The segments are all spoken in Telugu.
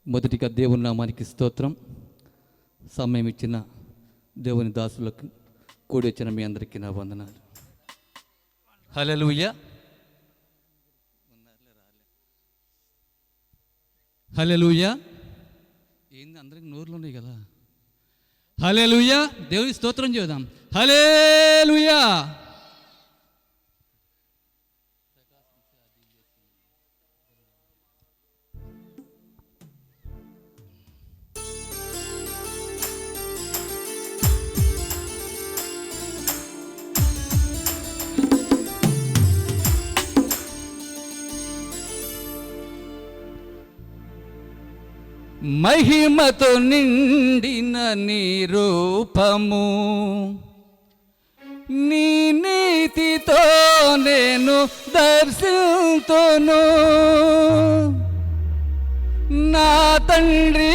మొదటిగా దేవుని నామానికి స్తోత్రం. సమయం ఇచ్చిన దేవుని దాసులకు కూడి వచ్చిన మీ అందరికీ నా వందనాలు. హల్లెలూయా, హల్లెలూయా. ఏంది అందరికి నోర్లు ఉన్నాయి కదా. హల్లెలూయా, దేవుని స్తోత్రం చేద్దాం. హల్లెలూయా. మహిమతో నిండిన నీ రూపము, నీ నీతితో నేను దర్శింతును. నా తండ్రి,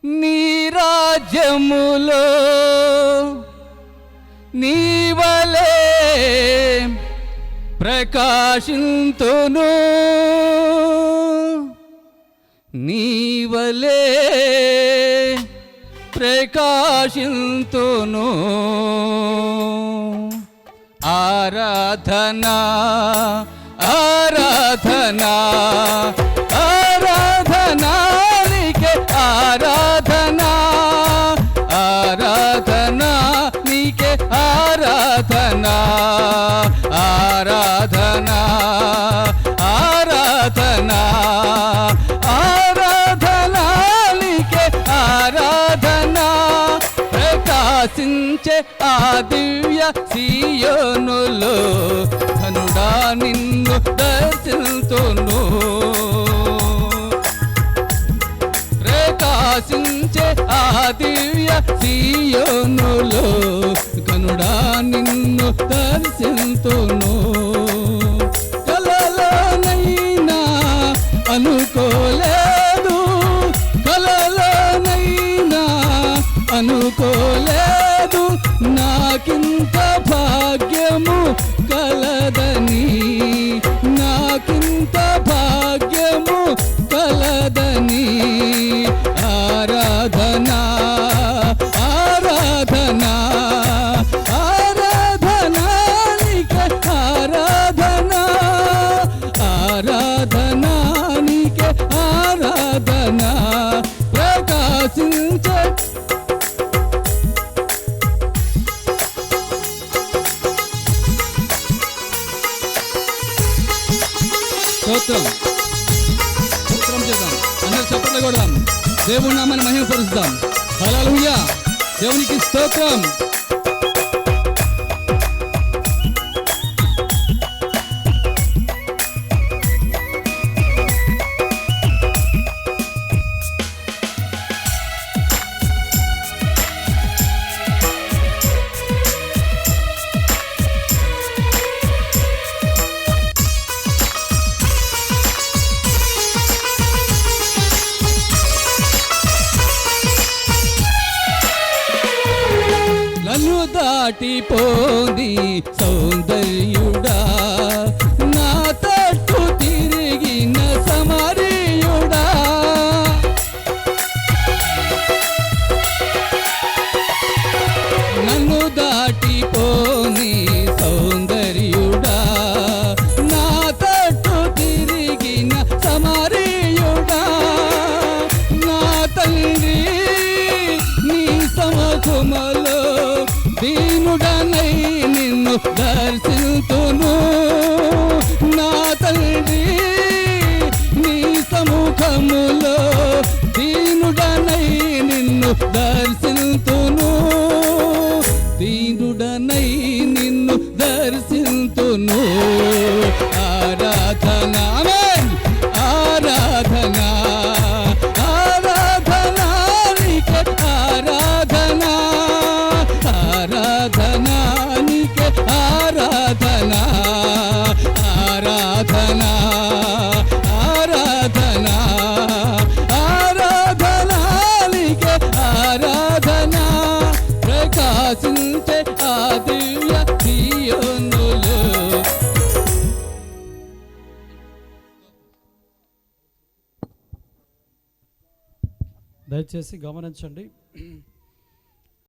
నీ రాజ్యములో నీ వలె ప్రకాశింతును. నీ వలె ప్రకాశింతును. ఆరాధనా ఆరాధనా ఆరాధనా నీకే ఆరాధనా, ఆరాధనా నీకే ఆరాధనా, ఆరాధనా ఆరాధనా ఆరాధనా నీకే ఆరాధనా. ప్రకాశించే ఆ దివ్య సీయోనులో ధనుడా నిన్ను దర్శింతును. ప్రకాశించే ఆ దివ్య సీయోనులో ఘనుడా నిన్ను దర్శింతును. కలలోనైనా అనుకోలేదు, కలలోనైనా అనుకోలేదు నాకింత భాగ్యము కలదని, నాకింత భాగ్యము కలదని. ఆరాధనా ఆరాధనా ఆరాధనా నీకే ఆరాధనా, ఆరాధనా నీకే ఆరాధనా. ప్రకాశించే స్తోత్రం స్తోత్రం చేద్దాం. అందరూ చప్పట్లు కొడదాం, దేవుని నామాన్ని మహిమపరుస్తాం. హల్లెలూయా, దేవునికి స్తోత్రం. నన్ను దాటిపోని సౌందర్యుడా, నా తట్టు తిరిగిన సమరీయుడా, నన్ను దాటిపోని సౌందర్యుడా, నా తట్టు తిరిగిన సమరీయుడా. నా తండ్రి నీ సమక్షములో దీనుడనై నిన్ను దర్శింతును. నా తండ్రి నీ సముఖములో దీనుడనై నిన్ను దర్శింతును, దీనుడనై నిన్ను దర్శింతును. ఆరాధనా ఆరాధనా ఆరాధనా నీకే ఆరాధనా, ఆరాధనా నీకే ఆరాధనా, ఆరాధనా ఆరాధనా ఆరాధనా నీకే ఆరాధనా. దయచేసి గమనించండి.